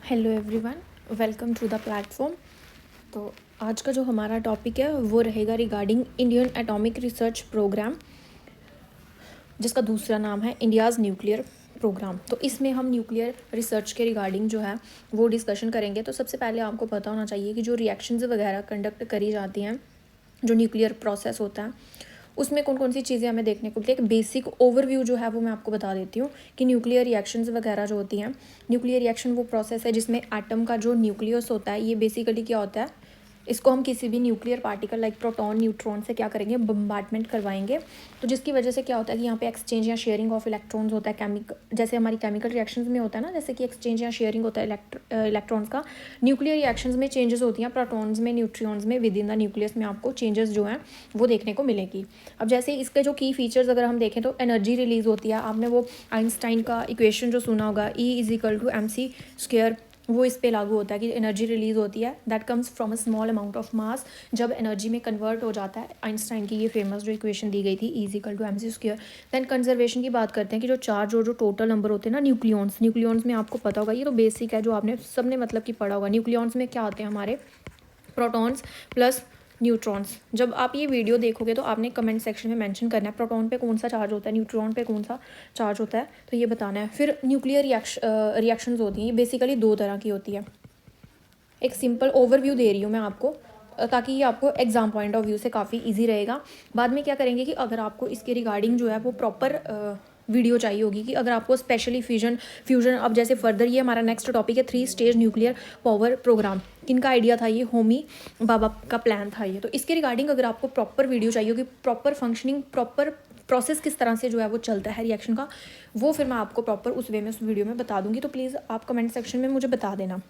Hello everyone, welcome to the platform. तो आज का जो हमारा टॉपिक है वो रहेगा regarding Indian atomic research program, जिसका दूसरा नाम है इंडियाज़ न्यूक्लियर प्रोग्राम। तो इसमें हम न्यूक्लियर रिसर्च के रिगार्डिंग जो है वो डिस्कशन करेंगे। तो सबसे पहले आपको पता होना चाहिए कि जो रिएक्शंस वगैरह कंडक्ट करी जाती हैं, जो न्यूक्लियर प्रोसेस होता है, उसमें कौन कौन सी चीज़ें हमें देखने को मिलती है। एक बेसिक ओवरव्यू जो है वो मैं आपको बता देती हूँ कि न्यूक्लियर रिएक्शंस वगैरह जो होती हैं, न्यूक्लियर रिएक्शन वो प्रोसेस है जिसमें एटम का जो न्यूक्लियस होता है, ये बेसिकली क्या होता है, इसको हम किसी भी nuclear particle like proton neutron से क्या करेंगे, बम्बार्टमेंट करवाएंगे। तो जिसकी वजह से क्या होता है कि यहाँ पे एक्सचेंज या शेयरिंग ऑफ इलेक्ट्रॉन्स होता है, जैसे हमारी केमिकल रिएक्शंस में होता है ना, जैसे कि एक्सचेंज या शेयरिंग होता है इलेक्ट्रॉन्स का। न्यूक्लियर रिएक्शंस में चेंजेस होती हैं प्रोटॉन्स में, न्यूट्रियॉन्स में, विद इन द न्यूक्लियस में आपको चेंजेस जो हैं वो देखने को मिलेगी। अब जैसे इसके जो की फीचर्स अगर हम देखें तो एनर्जी रिलीज होती है। आपने वो आइंस्टाइन का इक्वेशन जो सुना होगा, E = mc², वो इस पे लागू होता है कि एनर्जी रिलीज होती है, that comes from a small amount of mass, जब एनर्जी में कन्वर्ट हो जाता है। आइंस्टाइन की ये फेमस जो इक्वेशन दी गई थी, E = mc²। देन कंजर्वेशन की बात करते हैं कि जो चार्ज और जो टोटल नंबर होते हैं ना न्यूक्लियॉन्स में आपको पता होगा, ये तो बेसिक है जो आपने सबने मतलब कि पढ़ा होगा। न्यूक्लियॉन्स में क्या आते हैं हमारे, प्रोटॉन्स प्लस न्यूट्रॉन्स। जब आप ये वीडियो देखोगे तो आपने कमेंट सेक्शन में मेंशन करना है प्रोटॉन पे कौन सा चार्ज होता है, न्यूट्रॉन पे कौन सा चार्ज होता है, तो ये बताना है। फिर न्यूक्लियर रिएक्शंस होती हैं, ये बेसिकली दो तरह की होती है। एक सिंपल ओवरव्यू दे रही हूँ मैं आपको, ताकि ये आपको एग्जाम पॉइंट ऑफ व्यू से काफ़ी इजी रहेगा। बाद में क्या करेंगे कि अगर आपको इसके रिगार्डिंग जो है वो प्रॉपर वीडियो चाहिए होगी, कि अगर आपको स्पेशली फ्यूजन अब जैसे फर्दर, ये हमारा नेक्स्ट टॉपिक है 3 स्टेज न्यूक्लियर पावर प्रोग्राम। किनका आइडिया था ये, होमी बाबा का प्लान था ये। तो इसके रिगार्डिंग अगर आपको प्रॉपर वीडियो चाहिए होगी, प्रॉपर फंक्शनिंग, प्रॉपर प्रोसेस किस तरह से जो है वो चलता है रिएक्शन का, वो फिर मैं आपको प्रॉपर उस वे में उस वीडियो में बता दूंगी। तो प्लीज़ आप कमेंट सेक्शन में मुझे बता देना।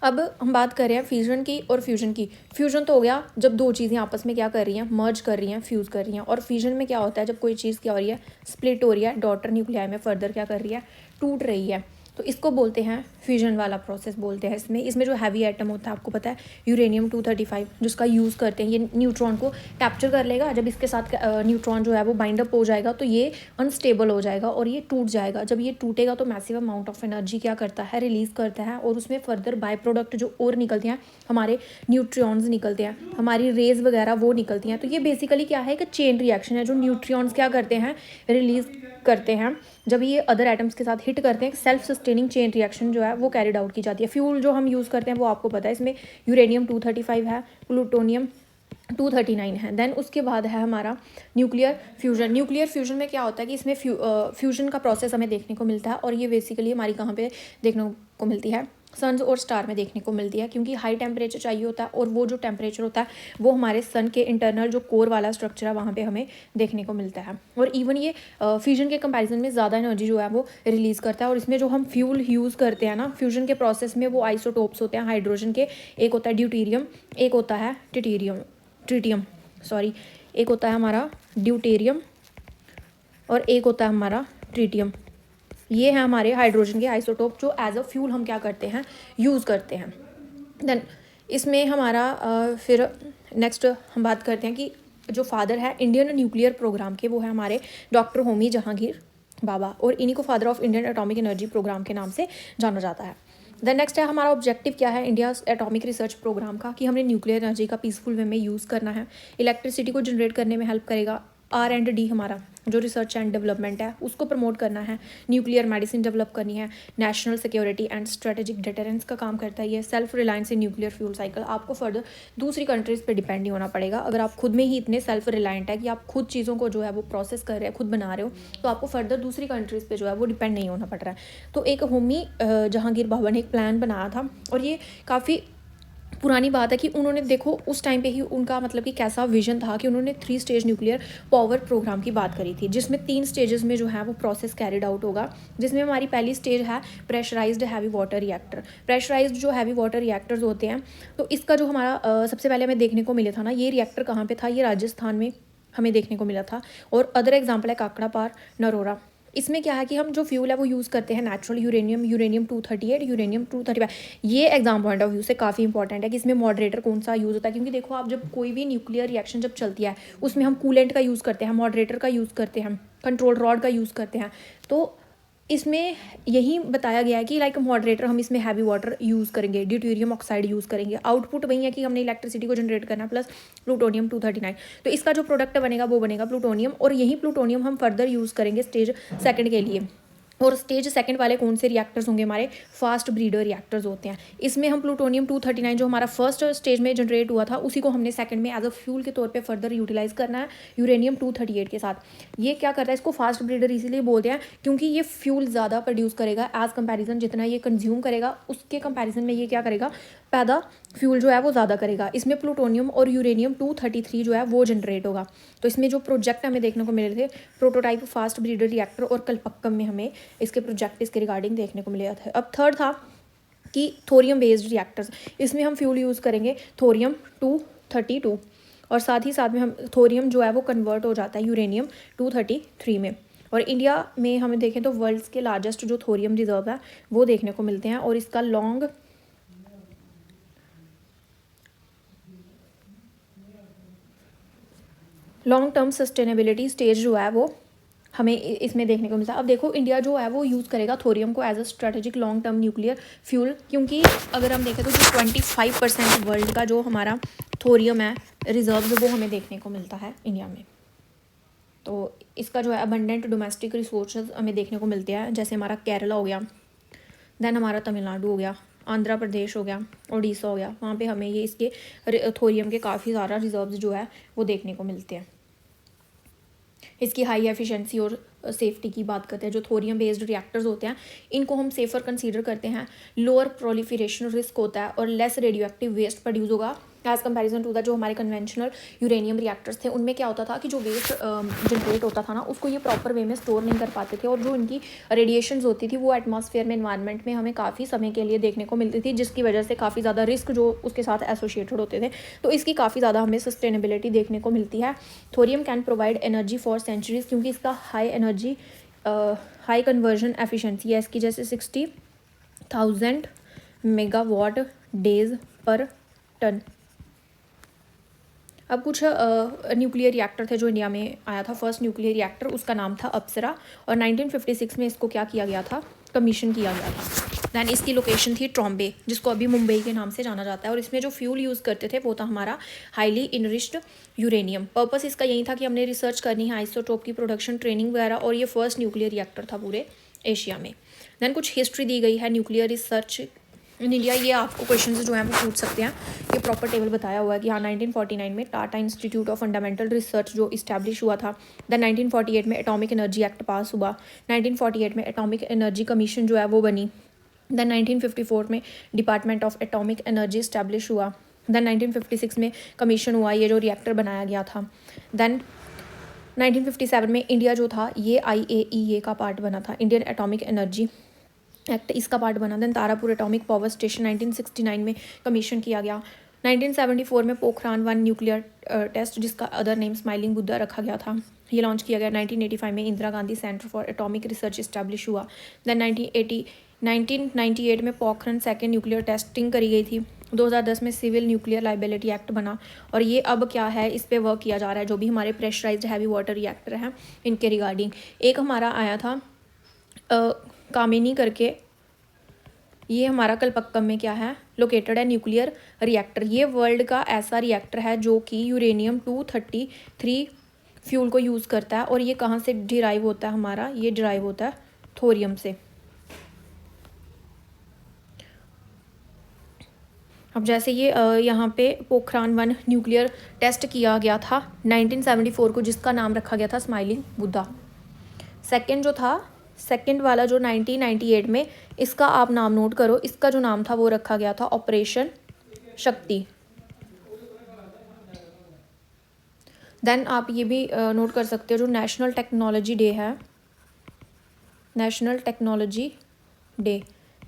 अब हम बात कर रहे हैं फ्यूजन की और फ्यूजन की। फ्यूजन तो हो गया जब दो चीज़ें आपस में क्या कर रही हैं, मर्ज कर रही हैं, फ्यूज़ कर रही हैं। और फ्यूजन में क्या होता है, जब कोई चीज़ क्या हो रही है, स्प्लिट हो रही है, डॉटर न्यूक्लियाई में फर्दर क्या कर रही है, टूट रही है। तो इसको बोलते हैं फ्यूजन वाला प्रोसेस बोलते हैं। इसमें जो हैवी एटम होता है आपको पता है यूरेनियम-235, जिसका यूज़ करते हैं, ये न्यूट्रॉन को कैप्चर कर लेगा। जब इसके साथ न्यूट्रॉन जो है वो बाइंड अप हो जाएगा तो ये अनस्टेबल हो जाएगा और ये टूट जाएगा। जब ये टूटेगा तो मैसिव अमाउंट ऑफ एनर्जी क्या करता है, रिलीज़ करता है। और उसमें फर्दर बाय प्रोडक्ट जो और निकलते हैं, हमारे न्यूट्रियॉन्स निकलते हैं, हमारी रेज वगैरह वो निकलती हैं। तो ये बेसिकली क्या है, एक चेन रिएक्शन है। जो न्यूट्रियॉन्स क्या करते हैं, रिलीज़ करते हैं, जब ये अदर एटम्स के साथ हिट करते हैं, सेल्फ सस्टेनिंग चेन रिएक्शन जो है वो कैरिड आउट की जाती है। फ्यूल जो हम यूज़ करते हैं वो आपको पता है, इसमें यूरेनियम-235 है, प्लूटोनियम-239 है। देन उसके बाद है हमारा न्यूक्लियर फ्यूजन। न्यूक्लियर फ्यूजन में क्या होता है कि इसमें फ्यूजन का प्रोसेस हमें देखने को मिलता है। और ये बेसिकली हमारी कहाँ पे देखने को मिलती है, सन्स और स्टार में देखने को मिलती है, क्योंकि हाई टेम्परेचर चाहिए होता है। और वो जो टेम्परेचर होता है वो हमारे सन के इंटरनल जो कोर वाला स्ट्रक्चर है वहाँ पे हमें देखने को मिलता है। और इवन ये फ्यूजन के कंपैरिजन में ज़्यादा एनर्जी जो है वो रिलीज़ करता है। और इसमें जो हम फ्यूल यूज़ करते हैं ना फ्यूजन के प्रोसेस में, वो आइसोटोप्स होते हैं हाइड्रोजन के। एक होता है ड्यूटेरियम, एक होता है एक होता है हमारा ड्यूटेरियम और एक होता है हमारा ट्रिटियम। ये है हमारे हाइड्रोजन के आइसोटोप जो एज अ फ्यूल हम क्या करते हैं, यूज़ करते हैं। देन इसमें हमारा फिर नेक्स्ट हम बात करते हैं कि जो फादर है इंडियन न्यूक्लियर प्रोग्राम के, वो है हमारे डॉक्टर होमी जहांगीर बाबा। और इन्हीं को father of Indian atomic energy program के नाम से जाना जाता है। देन नेक्स्ट है हमारा ऑब्जेक्टिव क्या है इंडिया एटॉमिक रिसर्च प्रोग्राम का, कि हमने न्यूक्लियर एनर्जी का पीसफुल वे में यूज़ करना है, इलेक्ट्रिसिटी को जनरेट करने में हेल्प करेगा। R&D हमारा जो रिसर्च एंड डेवलपमेंट है उसको प्रमोट करना है, न्यूक्लियर मेडिसिन डेवलप करनी है, national security and strategic deterrence का काम करता है ये, self reliance in nuclear fuel cycle. आपको फर्दर दूसरी कंट्रीज़ पे डिपेंड नहीं होना पड़ेगा। अगर आप खुद में ही इतने सेल्फ रिलायंट है कि आप खुद चीज़ों को जो है वो प्रोसेस कर रहे हैं, खुद बना रहे हो, तो आपको फर्दर दूसरी कंट्रीज़ पे जो है वो डिपेंड नहीं होना पड़ रहा है। तो एक होमी जहांगीर बाबा ने एक प्लान बनाया था, और ये काफ़ी पुरानी बात है कि उन्होंने देखो उस टाइम पे ही उनका मतलब कि कैसा विजन था, कि उन्होंने 3 स्टेज न्यूक्लियर पावर प्रोग्राम की बात करी थी, जिसमें 3 स्टेजेस में जो है वो प्रोसेस कैरिड आउट होगा। जिसमें हमारी पहली स्टेज है pressurized heavy water reactor. Pressurized जो हैवी वाटर रिएक्टर्स होते हैं, तो इसका जो हमारा सबसे पहले हमें देखने को मिला था ना, ये रिएक्टर कहाँ पे था, ये राजस्थान में हमें देखने को मिला था। और अदर एग्जाम्पल है काकड़ा पार, नरोरा। इसमें क्या है कि हम जो फ्यूल है वो यूज़ करते हैं नेचुरल यूरेनियम-238, यूरेनियम-235। ये एग्जाम पॉइंट ऑफ व्यू से काफ़ी इंपॉर्टेंट है कि इसमें मॉडरेटर कौन सा यूज़ होता है। क्योंकि देखो आप जब कोई भी न्यूक्लियर रिएक्शन जब चलती है उसमें हम कूलेंट का यूज़ करते हैं, मॉडरेटर का यूज़ करते हैं, कंट्रोल रॉड का यूज़ करते हैं। तो इसमें यही बताया गया है कि लाइक मॉडरेटर हम इसमें हैवी वाटर यूज़ करेंगे, ड्यूटेरियम ऑक्साइड यूज़ करेंगे। आउटपुट वही है कि हमने इलेक्ट्रिसिटी को जनरेट करना प्लस प्लूटोनियम 239। तो इसका जो प्रोडक्ट बनेगा वो बनेगा प्लूटोनियम, और यही प्लूटोनियम हम फर्दर यूज़ करेंगे स्टेज सेकंड के लिए। और स्टेज सेकंड वाले कौन से रिएक्टर्स होंगे? हमारे फास्ट ब्रीडर रिएक्टर्स होते हैं। इसमें हम प्लूटोनियम 239 जो हमारा फर्स्ट स्टेज में जनरेट हुआ था उसी को हमने सेकंड में एज अ फ्यूल के तौर पे फर्दर यूटिलाइज करना है यूरेनियम 238 के साथ। ये क्या करता है? इसको फास्ट ब्रीडर इसीलिए बोलते हैं क्योंकि ये फ्यूल ज़्यादा प्रोड्यूस करेगा एज कंपेरिजन, जितना ये कंज्यूम करेगा उसके कंपेरिजन में ये क्या करेगा? पैदा फ्यूल जो है वो ज़्यादा करेगा। इसमें प्लूटोनियम और यूरेनियम 233 जो है वो जनरेट होगा। तो इसमें जो प्रोजेक्ट हमें देखने को मिले थे प्रोटोटाइप फास्ट ब्रीडर रिएक्टर और कलपक्कम में हमें इसके प्रोजेक्ट इसके रिगार्डिंग देखने को मिले थे। अब थर्ड था कि थोरियम बेस्ड रिएक्टर्स। इसमें हम फ्यूल यूज़ करेंगे थोरियम 232 और साथ ही साथ में हम थोरियम जो है वो कन्वर्ट हो जाता है यूरेनियम 233 में। और इंडिया में हमें देखें तो वर्ल्ड्स के लार्जेस्ट जो थोरियम रिजर्व है वो देखने को मिलते हैं, और इसका लॉन्ग टर्म सस्टेनेबिलिटी स्टेज जो है वो हमें इसमें देखने को मिलता है। अब देखो इंडिया जो है वो यूज़ करेगा थोरियम को as a strategic long term nuclear fuel, क्योंकि अगर हम देखें तो जो 25% वर्ल्ड का जो हमारा थोरियम है रिजर्व वो हमें देखने को मिलता है इंडिया में। तो इसका जो है अबंडेंट डोमेस्टिक रिसोर्सेज हमें देखने को मिलते हैं, जैसे हमारा केरला हो गया, देन हमारा तमिलनाडु हो गया, आंध्र प्रदेश हो गया, उड़ीसा हो गया। वहाँ पे हमें ये इसके थोरियम के काफ़ी ज़्यादा रिजर्व्स जो है वो देखने को मिलते हैं। इसकी हाई एफिशिएंसी और सेफ्टी की बात करते हैं। जो थोरियम बेस्ड रिएक्टर्स होते हैं इनको हम सेफ़र कंसीडर करते हैं, लोअर प्रोलिफरेशन रिस्क होता है और less radioactive waste produce होगा एज़ कंपैरिजन टू द जो हमारे कन्वेंशनल यूरेनियम रिएक्टर्स थे। उनमें क्या होता था कि जो वेस्ट जनरेट होता था ना उसको ये प्रॉपर वे में स्टोर नहीं कर पाते थे, और जो इनकी रेडिएशंस होती थी वो एटमॉस्फेयर में एनवायरनमेंट में हमें काफ़ी समय के लिए देखने को मिलती थी, जिसकी वजह से काफ़ी ज़्यादा रिस्क जो उसके साथ एसोसिएटेड होते थे। तो इसकी काफ़ी ज़्यादा हमें सस्टेनेबिलिटी देखने को मिलती है। Thorium can provide energy for centuries, क्योंकि इसका high energy high conversion efficiency है इसकी, जैसे 60,000 मेगावाट डेज पर टन। अब कुछ न्यूक्लियर रिएक्टर थे जो इंडिया में आया था। फर्स्ट न्यूक्लियर रिएक्टर उसका नाम था अप्सरा, और 1956 में इसको क्या किया गया था? कमीशन किया गया था। दैन इसकी लोकेशन थी ट्रॉम्बे, जिसको अभी मुंबई के नाम से जाना जाता है, और इसमें जो फ्यूल यूज़ करते थे वो था हमारा हाईली इनरिच्ड यूरेनियम। पर्पस इसका यही था कि हमने रिसर्च करनी है आइसोटोप की प्रोडक्शन, ट्रेनिंग वगैरह, और ये फर्स्ट न्यूक्लियर रिएक्टर था पूरे एशिया में। दैन कुछ हिस्ट्री दी गई है न्यूक्लियर रिसर्च इन इंडिया। ये आपको क्वेश्चन जो हैं वो पूछ सकते हैं। ये प्रॉपर टेबल बताया हुआ है कि हाँ 1949 में Tata institute of fundamental research जो इस्टेब्लिश हुआ था। दैन 1948 में एटॉमिक एनर्जी एक्ट पास हुआ। 1948 में एटॉमिक एनर्जी कमीशन जो है वो बनी। दैन 1954 में department of atomic energy establish हुआ। दैन 1956 में कमीशन हुआ ये जो रिएक्टर बनाया गया था। दैन 1957 में इंडिया जो था ये IAEA का पार्ट बना था, इंडियन एटॉमिक एनर्जी एक्ट इसका पार्ट बना। Then Tarapur atomic power station 1969 में कमीशन किया गया। 1974 में पोखरान 1 न्यूक्लियर टेस्ट, जिसका अदर नेम स्माइलिंग बुद्धा रखा गया था, ये लॉन्च किया गया। 1985 में Indira Gandhi centre for atomic research establish हुआ। देन 1998 में पोखरन 2 न्यूक्लियर टेस्टिंग करी गई थी। 2010 में सिविल न्यूक्लियर लाइबिलिटी एक्ट बना, और ये अब क्या है इस पर वर्क किया जा रहा है, जो भी हमारे प्रेशराइज्ड हैवी वाटर रिएक्टर हैं इनके रिगार्डिंग। एक हमारा आया था कामिनी करके, ये हमारा कलपक्कम में क्या है लोकेटेड है न्यूक्लियर रिएक्टर। ये वर्ल्ड का ऐसा रिएक्टर है जो कि यूरेनियम 233 फ्यूल को यूज़ करता है, और ये कहाँ से डिराइव होता है हमारा? ये डिराइव होता है थोरियम से। अब जैसे ये यहाँ पे पोखरान 1 न्यूक्लियर टेस्ट किया गया था 1974 को, जिसका नाम रखा गया था स्माइलिंग बुद्धा। सेकंड जो था सेकंड वाला जो 1998 में, इसका आप नाम नोट करो, इसका जो नाम था वो रखा गया था ऑपरेशन शक्ति। देन आप ये भी नोट कर सकते हो जो नेशनल टेक्नोलॉजी डे है, नेशनल टेक्नोलॉजी डे,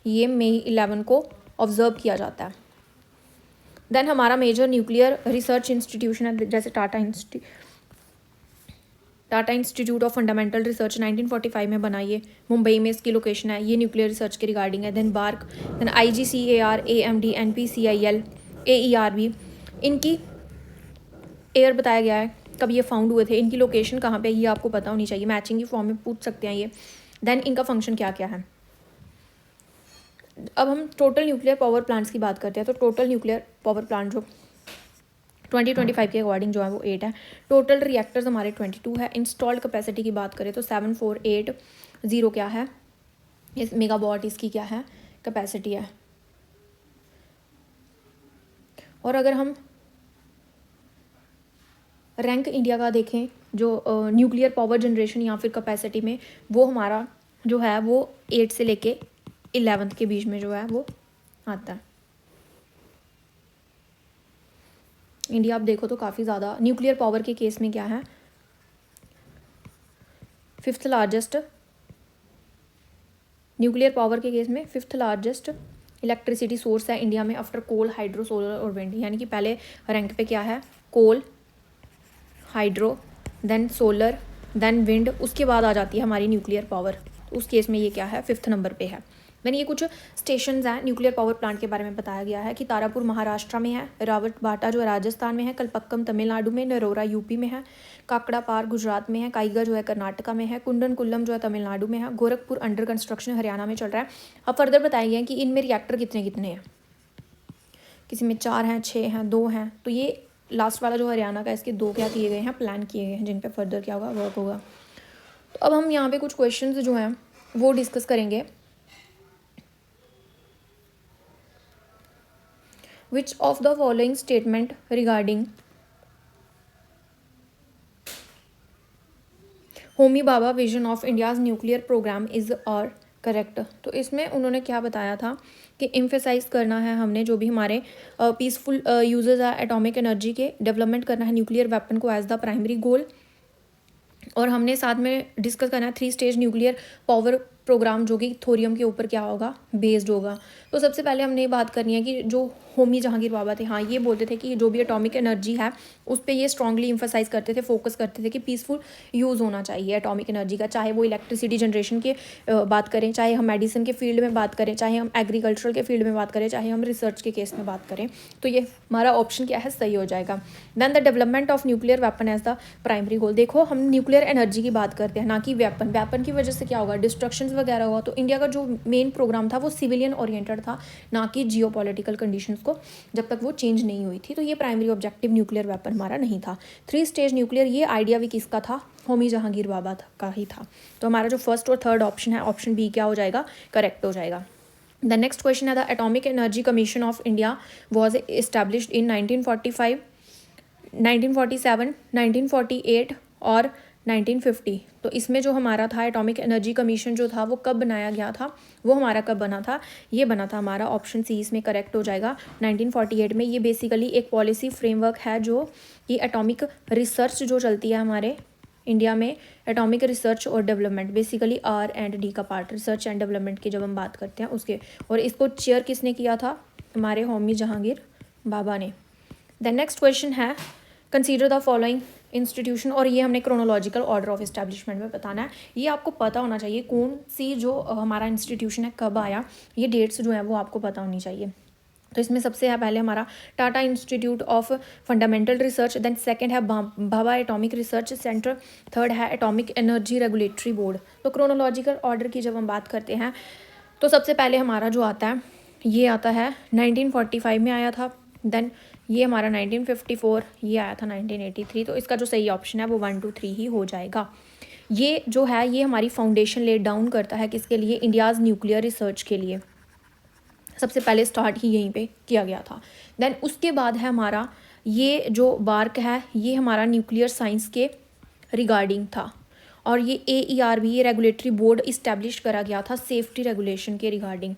ये मई 11 को ऑब्जर्व किया जाता है। देन हमारा मेजर न्यूक्लियर रिसर्च इंस्टीट्यूशन है, जैसे Tata institute of fundamental research 1945 में बना, ये मुंबई में इसकी लोकेशन है, ये न्यूक्लियर रिसर्च के रिगार्डिंग है। Then BARC, then IGCAR, AMD, NPCIL, AERB, इनकी एयर बताया गया है कब ये फाउंड हुए थे, इनकी लोकेशन कहाँ पे, ये आपको पता होनी चाहिए, मैचिंग की फॉर्म में पूछ सकते हैं ये। देन इनका फंक्शन क्या क्या है। अब हम टोटल न्यूक्लियर पावर प्लांट्स की बात करते हैं। तो टोटल न्यूक्लियर पावर प्लांट जो 2025 के अकॉर्डिंग जो है वो 8 है। टोटल रिएक्टर्स हमारे 22 है। इंस्टॉल्ड कैपेसिटी की बात करें तो 7480 क्या है, इस मेगावाट इसकी क्या है कैपेसिटी है। और अगर हम रैंक इंडिया का देखें जो न्यूक्लियर पावर जनरेशन या फिर कैपेसिटी में, वो हमारा जो है वो 8 से लेके 11th के बीच में जो है वो आता है। इंडिया आप देखो तो काफ़ी ज़्यादा न्यूक्लियर पावर के केस में क्या है, 5th लार्जेस्ट न्यूक्लियर पावर के केस में 5th लार्जेस्ट इलेक्ट्रिसिटी सोर्स है इंडिया में आफ्टर कोल, हाइड्रो, सोलर और विंड। यानी कि पहले रैंक पे क्या है, coal, hydro, then solar, then wind, उसके बाद आ जाती है हमारी न्यूक्लियर पावर। उस केस में ये क्या है, 5th नंबर पे है। देन ये कुछ स्टेशंस हैं न्यूक्लियर पावर प्लांट के बारे में बताया गया है कि तारापुर महाराष्ट्र में है, रावतबाटा जो है राजस्थान में है, कलपक्कम तमिलनाडु में, नरोरा यूपी में है, काकड़ा पार गुजरात में है, काईगा जो है कर्नाटका में है, कुंडनकुल्लम जो है तमिलनाडु में है, गोरखपुर अंडर कंस्ट्रक्शन हरियाणा में चल रहा है। अब फर्दर बताया गया है कि इनमें रिएक्टर कितने कितने हैं, किसी में 4 हैं, 6 हैं, 2 हैं। तो ये लास्ट वाला जो हरियाणा का, इसके 2 क्या किए गए हैं, प्लान किए गए हैं, जिन पे फर्दर क्या होगा, वर्क होगा। तो अब हम यहाँ पे कुछ क्वेश्चंस जो हैं वो डिस्कस करेंगे। Which of the following statement regarding Homi Bhabha vision of India's nuclear program is और करेक्ट। तो इसमें उन्होंने क्या बताया था कि एम्फेसाइज करना है हमने जो भी हमारे पीसफुल यूजेस है एटॉमिक एनर्जी के, डेवलपमेंट करना है न्यूक्लियर वेपन को एज द प्राइमरी गोल, और हमने साथ में डिस्कस करना है 3 स्टेज न्यूक्लियर पावर प्रोग्राम जो कि थोरियम के ऊपर क्या होगा, बेस्ड होगा। तो सबसे पहले हमने ये बात करनी है कि जो होमी जहांगीर बाबा थे, हाँ ये बोलते थे कि जो भी एटॉमिक एनर्जी है उस पर ये स्ट्रांगली इम्फेसाइज करते थे, फोकस करते थे कि पीसफुल यूज़ होना चाहिए एटॉमिक एनर्जी का, चाहे वो इलेक्ट्रिसिटी जनरेशन के बात करें, चाहे हम मेडिसिन के फील्ड में बात करें, चाहे हम एग्रीकल्चरल के फील्ड में बात करें, चाहे हम रिसर्च के केस में बात करें। तो ये हमारा ऑप्शन क्या है, सही हो जाएगा। Then the development of nuclear weapon as the primary goal. देखो हम न्यूक्लियर एनर्जी की बात करते हैं, ना कि वेपन की वजह से क्या होगा, डिस्ट्रक्शन वगैरह हुआ। तो इंडिया का जो मेन प्रोग्राम था वो सिविलियन ओरिएंटेड था, ना कि जियोपॉलिटिकल कंडीशंस को जब तक वो चेंज नहीं हुई थी। तो ये प्राइमरी ऑब्जेक्टिव न्यूक्लियर वेपन हमारा नहीं था। 3 स्टेज न्यूक्लियर, ये आइडिया भी किसका था, होमी जहांगीर बाबा का ही था। तो हमारा जो फर्स्ट और थर्ड ऑप्शन है, ऑप्शन बी क्या हो जाएगा, करेक्ट हो जाएगा। द नेक्स्ट क्वेश्चन है the atomic energy commission of India was established in 1945, 1947, 1948 और 1950। तो इसमें जो हमारा था एटॉमिक एनर्जी कमीशन जो था वो कब बनाया गया था, वो हमारा कब बना था, ये बना था हमारा ऑप्शन सी इसमें करेक्ट हो जाएगा 1948 में। ये बेसिकली एक पॉलिसी फ्रेमवर्क है जो ये एटॉमिक रिसर्च जो चलती है हमारे इंडिया में, एटॉमिक रिसर्च और डेवलपमेंट, बेसिकली R&D का पार्ट, रिसर्च एंड डेवलपमेंट की जब हम बात करते हैं उसके, और इसको चेयर किसने किया था, हमारे होमी जहांगीर बाबा ने। द नेक्स्ट क्वेश्चन है कंसीडर द फॉलोइंग इंस्टीट्यूशन, और ये हमने क्रोनोलॉजिकल ऑर्डर ऑफ इस्टेब्लिशमेंट में बताना है। ये आपको पता होना चाहिए कौन सी जो हमारा इंस्टीट्यूशन है कब आया, ये डेट्स जो है वो आपको पता होनी चाहिए। तो इसमें सबसे है पहले हमारा Tata institute of fundamental research, then second है Bhabha atomic research centre, third है एटॉमिक एनर्जी रेगुलेटरी बोर्ड। तो क्रोनोलॉजिकल ऑर्डर की जब हम बात करते हैं तो सबसे पहले हमारा जो आता है ये आता है 1945 में आया था, देन ये हमारा 1954, ये आया था 1983। तो इसका जो सही ऑप्शन है वो 1, 2, 3 ही हो जाएगा। ये जो है ये हमारी फाउंडेशन ले डाउन करता है किसके लिए, इंडियाज़ न्यूक्लियर रिसर्च के लिए। सबसे पहले स्टार्ट ही यहीं पे किया गया था। देन उसके बाद है हमारा ये जो बार्क है ये हमारा न्यूक्लियर साइंस के रिगार्डिंग था, और ये AERB ये रेगुलेटरी बोर्ड इस्टेब्लिश करा गया था सेफ्टी रेगुलेशन के रिगार्डिंग।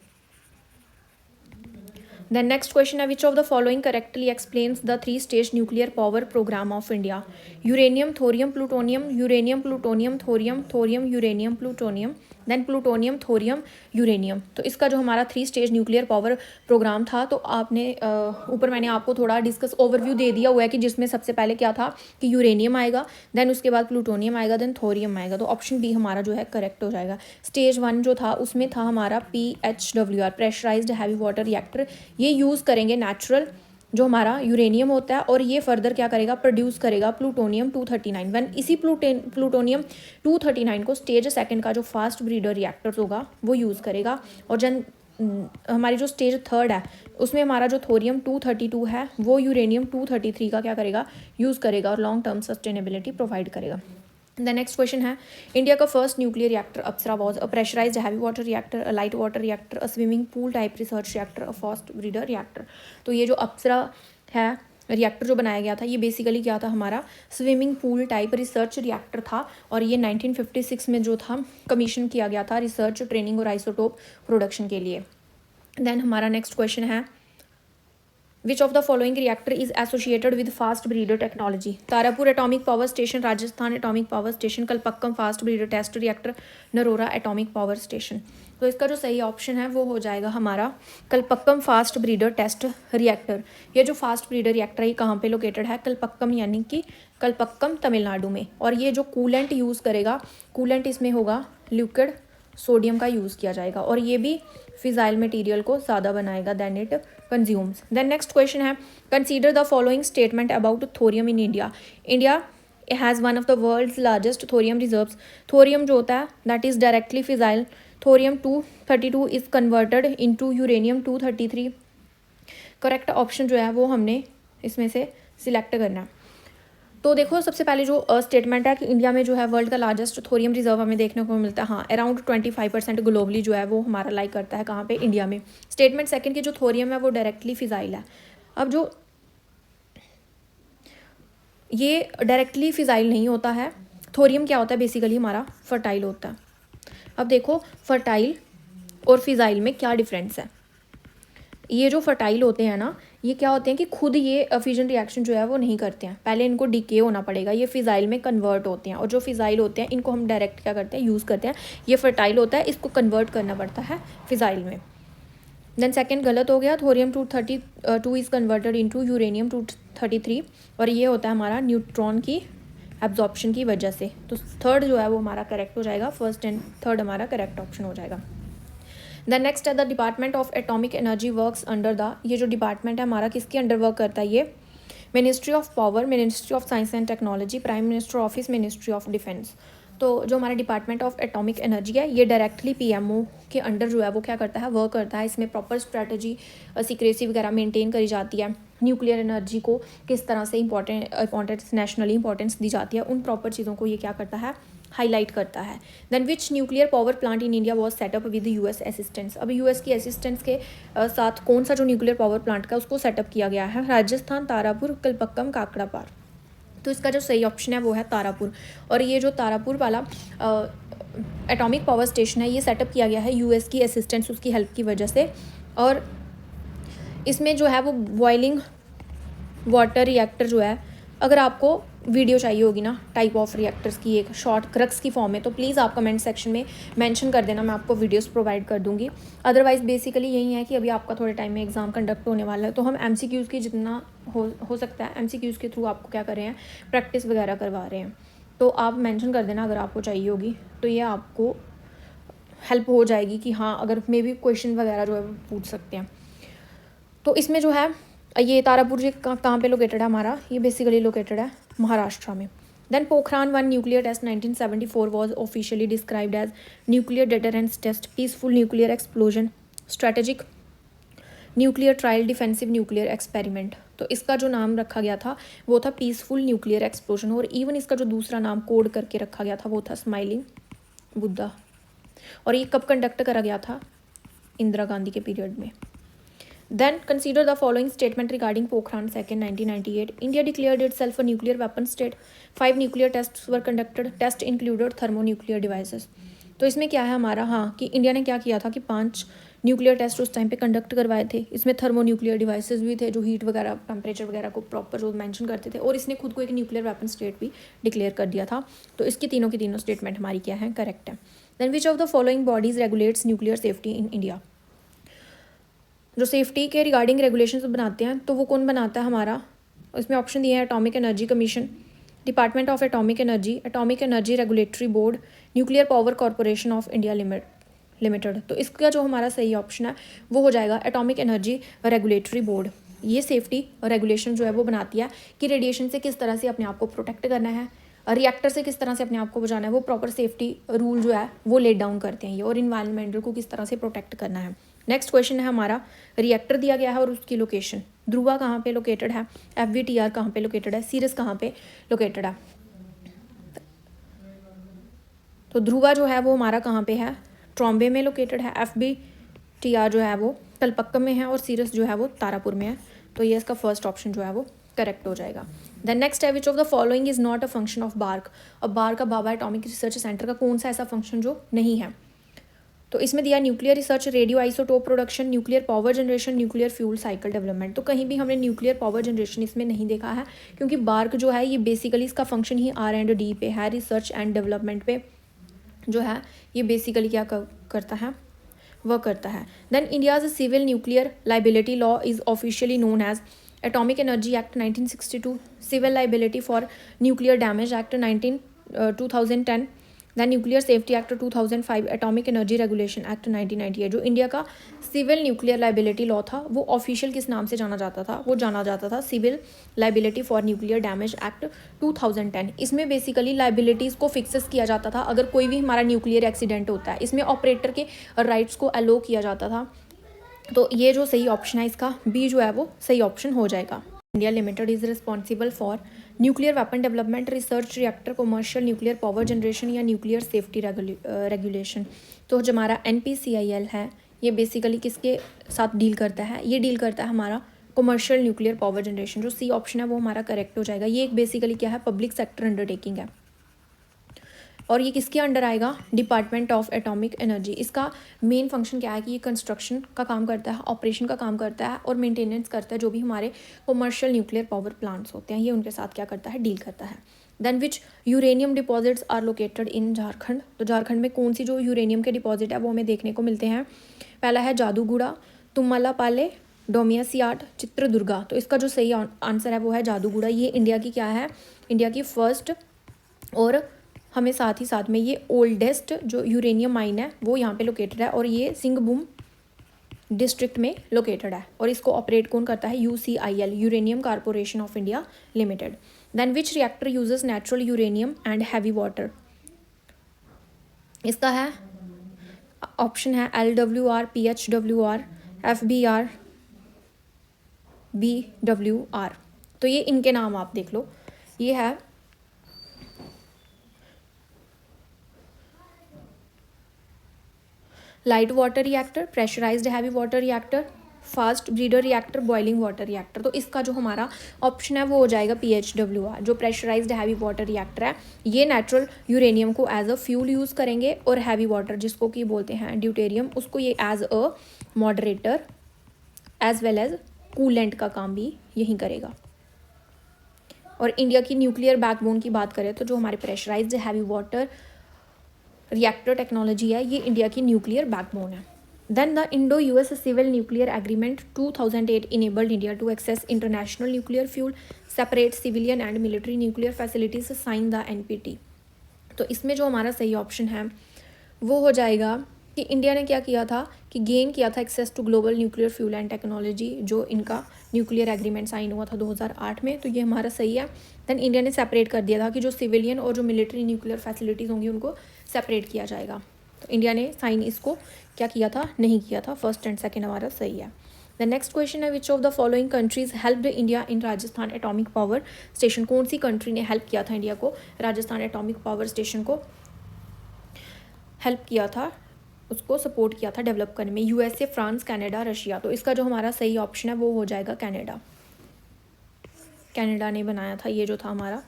The next question है which of the following correctly explains the 3 stage nuclear power program of India? Uranium, thorium, plutonium, uranium, plutonium, thorium, thorium, uranium, plutonium, then plutonium, thorium, uranium. तो इसका जो हमारा 3 stage nuclear power programme था, तो आपने ऊपर मैंने आपको थोड़ा डिस्कस ओवरव्यू दे दिया हुआ है कि जिसमें सबसे पहले क्या था कि यूरेनियम आएगा, देन उसके बाद प्लूटोनियम आएगा, देन थोरियम आएगा। तो ऑप्शन बी हमारा जो है करेक्ट हो जाएगा। स्टेज 1 जो था उसमें था हमारा PHWR pressurized heavy water reactor, ये यूज़ करेंगे नेचुरल जो हमारा यूरेनियम होता है, और ये फर्दर क्या करेगा, प्रोड्यूस करेगा प्लूटोनियम 239। व्हेन इसी प्लूटोनियम 239 को स्टेज सेकंड का जो फास्ट ब्रीडर रिएक्टर्स होगा वो यूज़ करेगा। और जन हमारी जो स्टेज थर्ड है उसमें हमारा जो थोरियम 232 है वो यूरेनियम 233 का क्या करेगा, यूज़ करेगा और लॉन्ग टर्म सस्टेनेबिलिटी प्रोवाइड करेगा। द नेक्स्ट क्वेश्चन है, इंडिया का first nuclear reactor Apsara was a pressurized heavy water reactor, a light water reactor, a swimming pool type research reactor, a fast breeder reactor. तो ये जो अप्सरा है reactor जो बनाया गया था ये बेसिकली क्या था, हमारा swimming pool type research reactor था, और ये 1956 में जो था कमीशन किया गया था रिसर्च, ट्रेनिंग और आइसोटोप प्रोडक्शन के लिए। देन हमारा नेक्स्ट क्वेश्चन है, which of the following reactor is associated with fast breeder technology? Tarapur atomic power station, Rajasthan atomic power station, Kalpakkam fast breeder test reactor, Narora atomic power station. तो इसका जो सही option है वो हो जाएगा हमारा Kalpakkam fast breeder test reactor. ये जो फास्ट ब्रीडर रिएक्टर है ये कहाँ पे लोकेटेड है, कलपक्कम यानी कि कलपक्कम तमिलनाडु में। और ये जो कूलेंट यूज़ करेगा, कूलेंट इसमें होगा लिक्विड सोडियम का यूज़ किया जाएगा, और ये भी फिजाइल मटेरियल को ज़्यादा बनाएगा then it consumes. Then next question है, consider the following statement about thorium in India. India has one of the world's largest thorium reserves. Thorium जो होता है that is directly fissile. Thorium 232 is converted into uranium 233। Correct option जो है वो हमने इसमें से सिलेक्ट करना है। तो देखो सबसे पहले जो स्टेटमेंट है कि इंडिया में जो है वर्ल्ड का लार्जेस्ट थोरियम रिजर्व हमें देखने को मिलता है। हाँ, अराउंड 25% ग्लोबली जो है वो हमारा लाइक करता है कहाँ पे, इंडिया में। स्टेटमेंट सेकंड की जो थोरियम है वो डायरेक्टली फिजाइल है। अब जो ये डायरेक्टली फिजाइल नहीं होता है, थोरियम क्या होता है बेसिकली हमारा फर्टाइल होता है। अब देखो फर्टाइल और फिजाइल में क्या डिफरेंस है। ये जो फर्टाइल होते हैं ना, ये क्या होते हैं कि खुद ये फ्यूजन रिएक्शन जो है वो नहीं करते हैं, पहले इनको डिके होना पड़ेगा, ये फिजाइल में कन्वर्ट होते हैं। और जो फिजाइल होते हैं इनको हम डायरेक्ट क्या करते हैं, यूज़ करते हैं। ये फर्टाइल होता है, इसको कन्वर्ट करना पड़ता है फिजाइल में। देन सेकंड गलत हो गया, thorium 232 is converted into uranium 233, और ये होता है हमारा न्यूट्रॉन की एब्जॉर्प्शन की वजह से। तो थर्ड जो है वो हमारा करेक्ट हो जाएगा, फर्स्ट एंड थर्ड हमारा करेक्ट ऑप्शन हो जाएगा। द नेक्स्ट है, the department of atomic energy works under the, ये जो डिपार्टमेंट है हमारा किसके अंडर वर्क करता है, ये ministry of power, ministry of science and technology, prime minister office, ministry of defence. तो जो हमारा डिपार्टमेंट ऑफ एटॉमिक एनर्जी है ये डायरेक्टली पीएमओ के अंडर जो है वो क्या करता है, वर्क करता है। इसमें प्रॉपर स्ट्रेटजी, सीक्रेसी वगैरह मेंटेन करी जाती है। न्यूक्लियर एनर्जी को किस तरह से इंपॉर्टेंस नेशनली इंपॉर्टेंस दी जाती है, उन प्रॉपर चीज़ों को ये क्या करता है, हाईलाइट करता है। Then which nuclear power plant in India was set up with US assistance. अब यूएस की असिस्टेंस के साथ कौन सा जो न्यूक्लियर पावर प्लांट का उसको सेटअप किया गया है, राजस्थान, तारापुर, कलपक्कम, काकड़ापार। तो इसका जो सही ऑप्शन है वो है तारापुर। और ये जो तारापुर वाला एटॉमिक पावर स्टेशन है ये सेटअप किया गया है यूएस की असिस्टेंस, उसकी हेल्प की वजह से। और इसमें जो है वो बॉइलिंग वाटर रिएक्टर जो है, अगर आपको वीडियो चाहिए होगी ना टाइप ऑफ रिएक्टर्स की एक शॉर्ट क्रक्स की फॉर्म में, तो प्लीज़ आप कमेंट सेक्शन में मेंशन कर देना, मैं आपको वीडियोस प्रोवाइड कर दूंगी। अदरवाइज़ बेसिकली यही है कि अभी आपका थोड़े टाइम में एग्ज़ाम कंडक्ट होने वाला है, तो हम एमसीक्यूज़ की जितना हो सकता है एमसीक्यूज़ के थ्रू आपको क्या कर रहे हैं, प्रैक्टिस वगैरह करवा रहे हैं। तो आप मेंशन कर देना अगर आपको चाहिए होगी, तो ये आपको हेल्प हो जाएगी कि हाँ अगर मे बी क्वेश्चन वगैरह जो है वो पूछ सकते हैं। तो इसमें जो है ये तारापुर जी कहाँ पे लोकेटेड है हमारा, ये बेसिकली लोकेटेड है महाराष्ट्र में। Then Pokhran 1 nuclear test 1974 was officially described as nuclear deterrence test, peaceful nuclear explosion, strategic nuclear trial, defensive nuclear experiment. तो इसका जो नाम रखा गया था वो था पीसफुल न्यूक्लियर एक्सप्लोजन, और इवन इसका जो दूसरा नाम कोड करके रखा गया था वो था स्माइलिंग बुद्धा। और ये कब कंडक्ट करा गया था, इंदिरा गांधी के पीरियड में। Then consider the following statement regarding Pokhran 2 1998. India declared itself a nuclear weapon state. 5 nuclear tests were conducted. Test included thermonuclear devices. तो इसमें क्या है हमारा, हाँ कि इंडिया ने क्या किया था कि 5 न्यूक्लियर टेस्ट उस टाइम पे कंडक्ट करवाए थे। इसमें थर्मोन्यूक्लियर डिवाइसेस भी थे जो हीट वगैरह टेम्परेचर वगैरह को प्रॉपर जो मेंशन करते थे, और इसने खुद को एक न्यूक्लियर वेपन स्टेट भी डिक्लेयर कर दिया था। तो इसकी तीनों की तीनों स्टेटमेंट हमारी क्या है, करेक्ट है। Then which of the following bodies regulates nuclear safety in India. जो सेफ्टी के रिगार्डिंग रेगुलेशंस बनाते हैं तो वो कौन बनाता है हमारा, इसमें ऑप्शन दिए हैं atomic energy commission, department of atomic energy regulatory board, nuclear power corporation of India limited. तो इसका जो हमारा सही ऑप्शन है वो हो जाएगा एटॉमिक एनर्जी रेगुलेटरी बोर्ड। ये सेफ्टी और रेगुलेशन जो है वो बनाती है कि रेडिएशन से किस तरह से अपने आप को प्रोटेक्ट करना है, रिएक्टर से किस तरह से अपने आप को बचाना है, वो प्रॉपर सेफ्टी रूल जो है वो लेट डाउन करते हैं ये, और इन्वायरमेंटल को किस तरह से प्रोटेक्ट करना है। नेक्स्ट क्वेश्चन है हमारा, रिएक्टर दिया गया है और उसकी लोकेशन। ध्रुवा कहाँ पे लोकेटेड है, FVTR कहाँ पे लोकेटेड है, सीरस कहाँ पे लोकेटेड है। तो ध्रुवा जो है वो हमारा कहाँ पे है, ट्रॉम्बे में लोकेटेड है। FVTR जो है वो कलपक्कम में है और सीरस जो है वो तारापुर में है। तो ये इसका फर्स्ट ऑप्शन जो है वो करेक्ट हो जाएगा। देन नेक्स्ट है, which of the following is not a function of BARC. और बार्क का भाभा एटॉमिक रिसर्च सेंटर का कौन सा ऐसा फंक्शन जो नहीं है। तो इसमें दिया nuclear research, radio isotope production, nuclear power generation, nuclear fuel cycle development. तो कहीं भी हमने न्यूक्लियर पावर जनरेशन इसमें नहीं देखा है, क्योंकि बार्क जो है ये बेसिकली इसका फंक्शन ही R&D पे है, रिसर्च एंड डेवलपमेंट पे जो है ये बेसिकली क्या करता है, वह करता है। Then India's civil nuclear liability law is officially known as atomic energy act 1962, civil liability for nuclear damage act 2010, than nuclear safety act 2005, atomic energy regulation act 1998। जो इंडिया का सिविल न्यूक्लियर लाइबिलिटी लॉ था वो official किस नाम से जाना जाता था, वो जाना जाता था civil liability for nuclear damage act 2010। इसमें बेसिकली लाइबिलिटीज़ को फिक्सेस किया जाता था अगर कोई भी हमारा न्यूक्लियर एक्सीडेंट होता है। इसमें ऑपरेटर के राइट्स को अलो किया जाता था। तो ये जो सही ऑप्शन है इसका बी जो है वो सही ऑप्शन हो जाएगा। India limited is responsible for nuclear weapon development, research, reactor, commercial nuclear power generation या न्यूक्लियर सेफ्टी रेगुलेशन। तो जो हमारा NPCIL है ये बेसिकली किसके साथ डील करता है, ये डील करता है हमारा कमर्शियल न्यूक्लियर पावर जनरेशन। जो सी ऑप्शन है वो हमारा करेक्ट हो जाएगा। ये एक बेसिकली क्या है, पब्लिक सेक्टर अंडरटेकिंग है और ये किसके अंडर आएगा, डिपार्टमेंट ऑफ एटॉमिक एनर्जी। इसका मेन फंक्शन क्या है कि ये कंस्ट्रक्शन का काम करता है, ऑपरेशन का काम करता है और मेंटेनेंस करता है। जो भी हमारे कमर्शियल न्यूक्लियर पावर प्लांट्स होते हैं ये उनके साथ क्या करता है, डील करता है। Then which uranium deposits are located in Jharkhand. तो झारखंड में कौन सी जो यूरेनियम के डिपॉजिट है वो हमें देखने को मिलते हैं। पहला है जादूगुड़ा, तुम्मलापाले, डोमिया सियाट, चित्रदुर्गा। तो इसका जो सही आंसर है वो है जादूगुड़ा। ये इंडिया की क्या है, इंडिया की फर्स्ट और हमें साथ ही साथ में ये ओल्डेस्ट जो यूरेनियम माइन है वो यहाँ पे लोकेटेड है और ये सिंहभूम डिस्ट्रिक्ट में लोकेटेड है। और इसको ऑपरेट कौन करता है, UCIL, uranium corporation of India limited. Then which reactor uses natural uranium and heavy water. इसका है ऑप्शन है LWR, PHWR, FBR, BWR। तो ये इनके नाम आप देख लो। ये है light water reactor, pressurised heavy water reactor, fast breeder reactor, boiling water reactor. तो इसका जो हमारा ऑप्शन है वो हो जाएगा PHWR। जो प्रेशराइज्ड हैवी वाटर रिएक्टर है ये नेचुरल यूरेनियम को एज अ फ्यूल यूज़ करेंगे और हैवी वाटर जिसको कि बोलते हैं ड्यूटेरियम उसको ये as a moderator as well as coolant का काम भी यही करेगा। और इंडिया की न्यूक्लियर बैकबोन की बात करें तो जो हमारे pressurised heavy water reactor technology है ये इंडिया की न्यूक्लियर बैकबोन है। Then the Indo US civil nuclear agreement 2008 enabled India to access international nuclear fuel, separate civilian and military nuclear facilities, sign the NPT। तो इसमें जो हमारा सही ऑप्शन है वो हो जाएगा कि इंडिया ने क्या किया था कि गेन किया था access to global nuclear fuel and technology, जो इनका न्यूक्लियर एग्रीमेंट साइन हुआ था 2008 में। तो ये हमारा सही है। देन इंडिया ने सेपरेट कर दिया था कि जो सिविलियन और जो मिलिट्री न्यूक्लियर फैसिलिटीज़ होंगी उनको सेपरेट किया जाएगा। तो इंडिया ने साइन इसको क्या किया था, नहीं किया था। फर्स्ट एंड सेकेंड हमारा सही है। द नेक्स्ट क्वेश्चन है which of the following countries helped India in Rajasthan atomic power station. कौन सी कंट्री ने हेल्प किया था इंडिया को, राजस्थान एटॉमिक पावर स्टेशन को हेल्प किया था, उसको सपोर्ट किया था डेवलप करने में। USA, France, Canada, Russia. तो इसका जो हमारा सही ऑप्शन है वो हो जाएगा कनाडा। कनाडा ने बनाया था ये जो था हमारा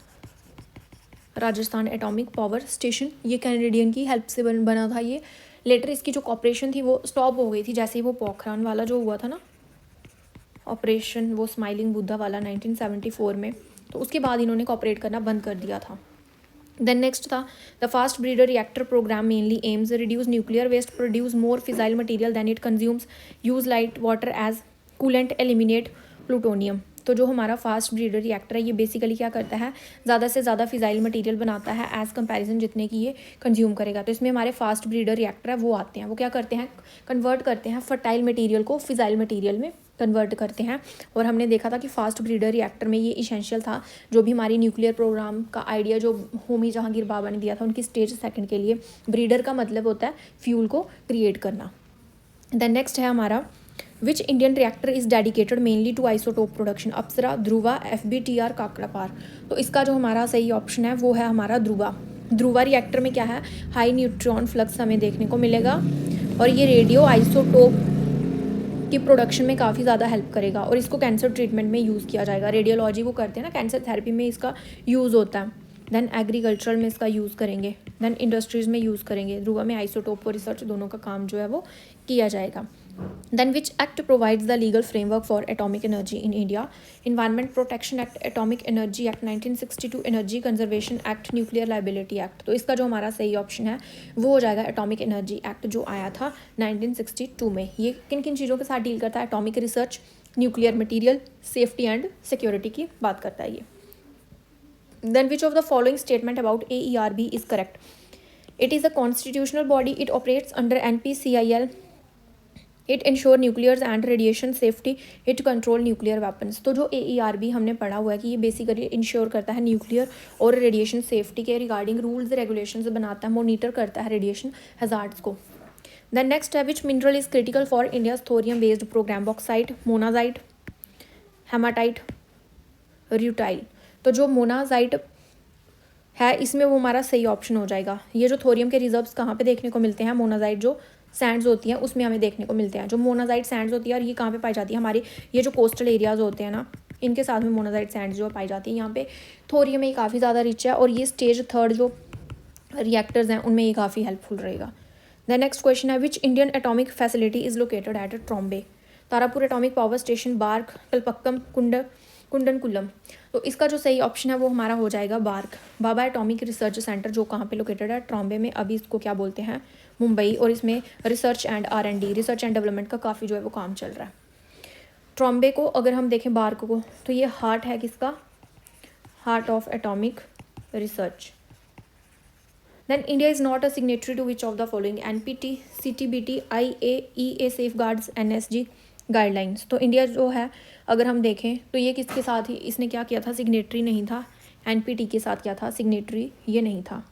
राजस्थान एटॉमिक पावर स्टेशन। ये कैनेडियन की हेल्प से बना था ये। लेटर इसकी जो कॉपरेशन थी वो स्टॉप हो गई थी जैसे ही वो पोखरान वाला जो हुआ था ना ऑपरेशन, वो स्माइलिंग बुद्धा वाला 1974 में। तो उसके बाद इन्होंने कॉपरेट करना बंद कर दिया था। देन नेक्स्ट था the fast breeder reactor programme mainly aims reduce nuclear waste, produce more fissile material than it consumes, use light water as coolant, eliminate plutonium. तो जो हमारा फास्ट ब्रीडर रिएक्टर है ये बेसिकली क्या करता है, ज़्यादा से ज़्यादा फिजाइल मटेरियल बनाता है एज कंपैरिजन जितने की ये कंज्यूम करेगा। तो इसमें हमारे फास्ट ब्रीडर रिएक्टर है वो आते हैं, वो क्या करते हैं, कन्वर्ट करते हैं फर्टाइल मटेरियल को फिजाइल मटेरियल में कन्वर्ट करते हैं। और हमने देखा था कि फास्ट ब्रीडर रिएक्टर में ये इसेंशियल था, जो भी हमारी न्यूक्लियर प्रोग्राम का आइडिया जो होमी जहांगीर बाबा ने दिया था उनकी स्टेज सेकंड के लिए। ब्रीडर का मतलब होता है फ्यूल को क्रिएट करना। देन नेक्स्ट है हमारा, which Indian reactor is dedicated mainly to isotope production? Apsara, Dhruva, FBTR, Kakrapar. तो इसका जो हमारा सही ऑप्शन है वो है हमारा ध्रुवा। ध्रुवा रिएक्टर में क्या है, हाई न्यूट्रॉन फ्लक्स हमें देखने को मिलेगा और ये रेडियो आइसोटोप की प्रोडक्शन में काफ़ी ज़्यादा हेल्प करेगा और इसको कैंसर ट्रीटमेंट में यूज़ किया जाएगा। रेडियोलॉजी वो करते हैं ना, कैंसर थेरेपी में इसका यूज़ होता है। देन एग्रीकल्चरल में इसका यूज़ करेंगे, देन इंडस्ट्रीज़ में यूज़ करेंगे। ध्रुवा में आइसोटोप और रिसर्च दोनों का काम जो है वो किया जाएगा। Then which act provides the legal framework for atomic energy in India? Environment Protection Act, Atomic Energy Act 1962, Energy Conservation Act, Nuclear Liability Act। तो इसका जो हमारा सही ऑप्शन है वो हो जाएगा एटॉमिक एनर्जी एक्ट, जो आया था 1962 में। ये किन किन चीज़ों के साथ डील करता है? Atomic research, nuclear material, safety and security की बात करता है ये। Then which of the following statement about AERB is correct? It is a constitutional body. It operates under NPCIL. It ensure nuclear and radiation safety. It control nuclear weapons। तो जो AERB हमने पढ़ा हुआ है कि ये बेसिकली इंश्योर करता है न्यूक्लियर और रेडिएशन सेफ्टी के रिगार्डिंग रूल्स रेगुलेशंस बनाता है, मोनीटर करता है रेडिएशन हैजार्ड्स को। देन नेक्स्ट है, which mineral is critical for India's thorium based programme? Bauxite, monazite, hematite, rutile. तो जो मोनाजाइट है इसमें वो हमारा सही ऑप्शन हो जाएगा। ये जो थोरियम के रिजर्व्स कहाँ पे देखने को मिलते हैं? मोनाजाइट जो सैंड्स होती हैं उसमें हमें देखने को मिलते हैं। जो मोनाजाइट सैंड्स होती है और ये कहाँ पे पाई जाती है? हमारे ये जो कोस्टल एरियाज़ होते हैं ना, इनके साथ में मोनाजाइट सैंड्स जो पाई जाती है। यहाँ पे थोरियम में काफ़ी ज़्यादा रिच है और ये स्टेज थर्ड जो रिएक्टर्स हैं उनमें ये काफ़ी हेल्पफुल रहेगा। द नेक्स्ट क्वेश्चन है, which Indian atomic facility is located at Trombay? Tarapur atomic power station, BARC, Kalpakkam, Kudankulam. तो इसका जो सही ऑप्शन है वो हमारा हो जाएगा बार्क, बाबा एटॉमिक रिसर्च सेंटर, जो कहाँ पे लोकेटेड है? ट्रॉम्बे में। अभी इसको क्या बोलते हैं? मुंबई। और इसमें research and R&D, research and development का काफ़ी जो है वो काम चल रहा है। ट्रॉम्बे को अगर हम देखें बार्क को, तो ये हार्ट है किसका? Heart of atomic research. Then India is not a signatory to which of the following? NPT, CTBT, IAEA safeguards, NSG guidelines. तो इंडिया जो है अगर हम देखें तो ये किसके साथ ही इसने क्या किया था? सिग्नेटरी नहीं था। NPT के साथ क्या था? सिग्नेटरी ये नहीं था।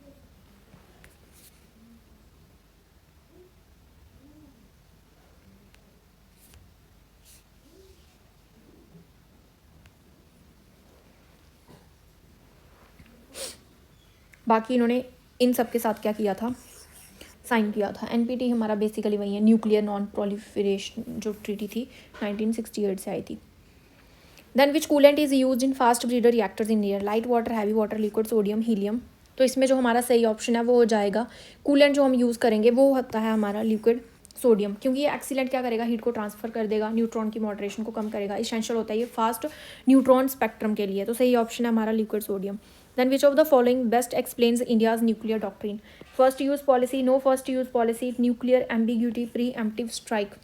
बाकी इन्होंने इन सब के साथ क्या किया था? साइन किया था। NPT हमारा बेसिकली वही है, न्यूक्लियर नॉन प्रोलिफरेशन जो ट्रीटी थी 1968 से आई थी। Then which coolant is use in fast breeder reactors in air? Light water, heavy water, liquid, sodium, helium. तो इसमें जो हमारा सही ऑप्शन है वो हो जाएगा, कूलेंट जो हम यूज़ करेंगे वो होता है हमारा लिक्विड सोडियम, क्योंकि ये एक्सीलेंट क्या करेगा? हीट को ट्रांसफर कर देगा, न्यूट्रॉन की मॉडरेशन को कम करेगा। इसेंशियल होता है ये फास्ट न्यूट्रॉन स्पेक्ट्रम के लिए। तो सही ऑप्शन है हमारा liquid sodium. Then which of the following best explains India's nuclear doctrine? First use policy, no first use policy, nuclear ambiguity, preemptive strike।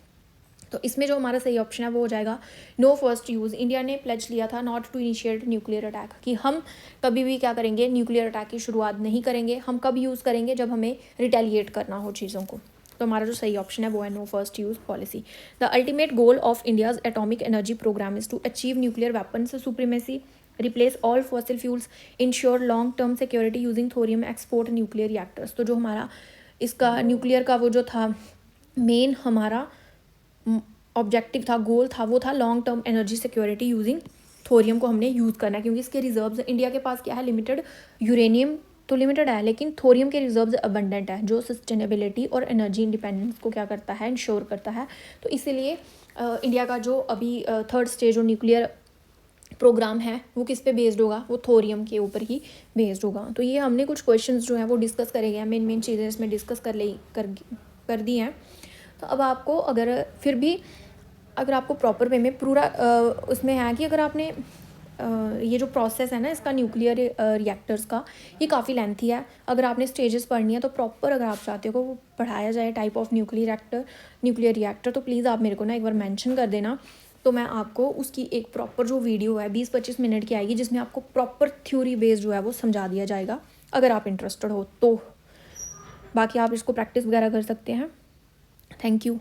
तो इसमें जो हमारा सही ऑप्शन है वो हो जाएगा नो फर्स्ट यूज़। इंडिया ने प्लेज लिया था not to initiate nuclear attack, कि हम कभी भी क्या करेंगे? न्यूक्लियर अटैक की शुरुआत नहीं करेंगे। हम कब यूज़ करेंगे? जब हमें रिटेलिएट करना हो चीज़ों को। तो हमारा जो सही ऑप्शन है वो है no first use policy. The ultimate goal of India's atomic energy programme is to achieve nuclear weapons supremacy, replace all fossil fuels, ensure long term security using thorium, export nuclear reactors. तो जो हमारा इसका nuclear का वो जो था main हमारा objective था, गोल था, वो था long term energy security using thorium को हमने यूज़ करना है, क्योंकि इसके रिजर्व्स इंडिया के पास क्या है? लिमिटेड। यूरेनियम तो लिमिटेड है लेकिन थोरियम के रिजर्व्स अबंडेंट है, जो सस्टेनेबिलिटी और एनर्जी इंडिपेंडेंस को क्या करता है? इंश्योर करता है। तो इसीलिए इंडिया का जो अभी थर्ड स्टेज और न्यूक्लियर प्रोग्राम है वो किस पे बेस्ड होगा? वो थोरियम के ऊपर ही बेस्ड होगा। तो ये हमने कुछ क्वेश्चंस जो है वो डिस्कस करे गए हैं, मेन चीज़ें इसमें डिस्कस कर दी हैं। तो अब आपको अगर आपको प्रॉपर वे में पूरा उसमें है कि अगर आपने ये जो प्रोसेस है ना इसका न्यूक्लियर रिएक्टर्स का, ये काफ़ी लेंथी है। अगर आपने स्टेजेस पढ़नी है तो प्रॉपर अगर आप चाहते हो वो पढ़ाया जाए टाइप ऑफ न्यूक्लियर रिएक्टर, तो प्लीज़ आप मेरे को ना एक बार मेंशन कर देना। तो मैं आपको उसकी एक प्रॉपर जो वीडियो है 20-25 मिनट की आएगी, जिसमें आपको प्रॉपर थ्योरी बेस्ड जो है वो समझा दिया जाएगा, अगर आप इंटरेस्टेड हो तो। बाकी आप इसको प्रैक्टिस वगैरह कर सकते हैं। Thank you.